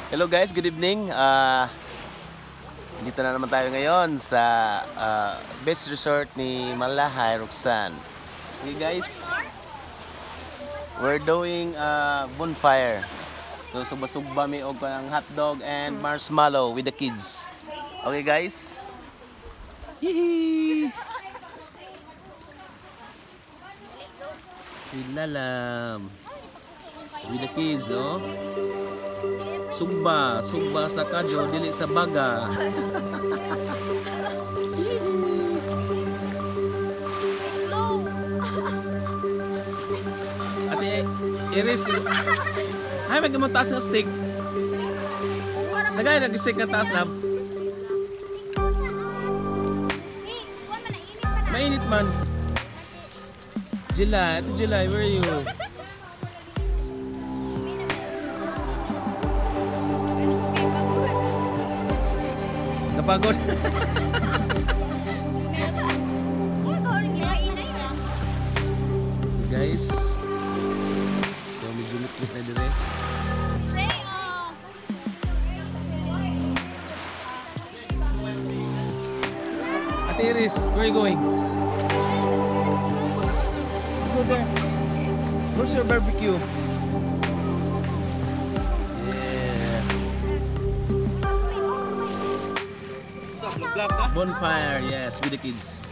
Hello guys, good evening. Dito na naman tayo ngayon sa beach resort ni Malahay, Roxanne. Okay guys, we're doing bonfire. So subasugba mi og ang hotdog and marshmallow with the kids. Okay guys. Hihi. Ilalam. With the kids, oh. Sugba sa kadyo, dili sa baga. Ate, Iris, ay may gamot taas ng stick. Nagay nag-stick na taas na. Mainit man. July, Ate July, where are you? Napagod. Guys, so medyo lit na dire. Ate Iris, where are you going? Go there. Where's your barbecue? Bonfire, yes, with the kids.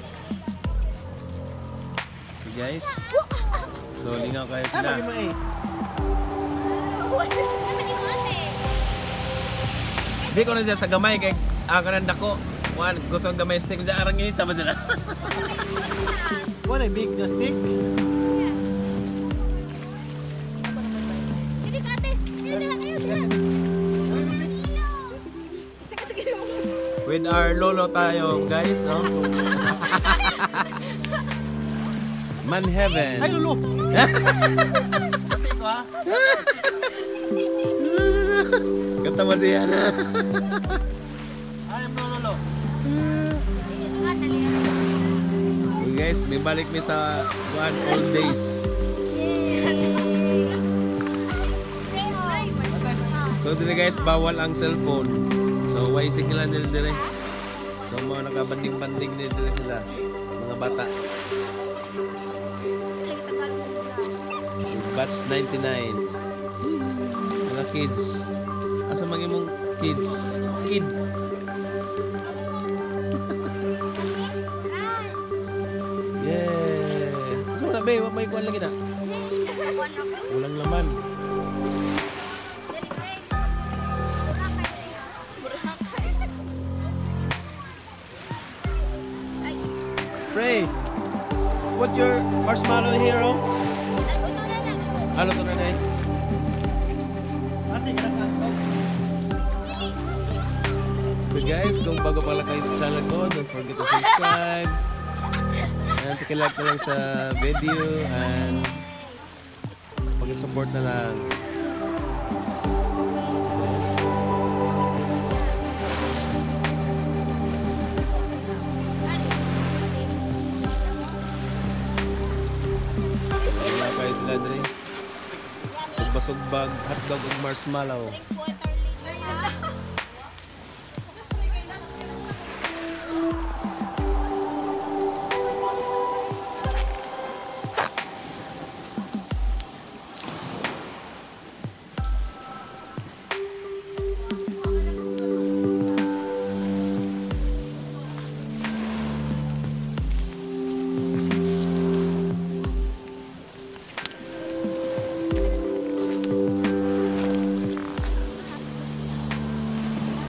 Okay guys, so lingaw kayo sila. Hindi ko na siya sa gamay kay akanan dako. Juan, gusto ang gamay stick dyan, arang inita ba sila? What a big stick. With our lolo tayo, guys, no? Man heaven. Ay, lolo! Pati ko, ha? Kanta mo siya na. I am lolo. Okay guys, may balik mi sa one old days. So dire guys, bawal ang cellphone. So why sigla nila dire. So mga nakabanding-banding nila dire sila, mga bata. Batch 99. Mga kids. Asa mga imong kids? Kid. Yeah. So na be, may kuan lagi na. Walang laman. Pray. Put your marshmallow here, oh. Ano to na eh? So guys, kung bago pala kayo sa channel ko, don't forget to subscribe. And pakilike na lang sa video and pag-support na lang. Sugbag, hotdog, and marshmallow.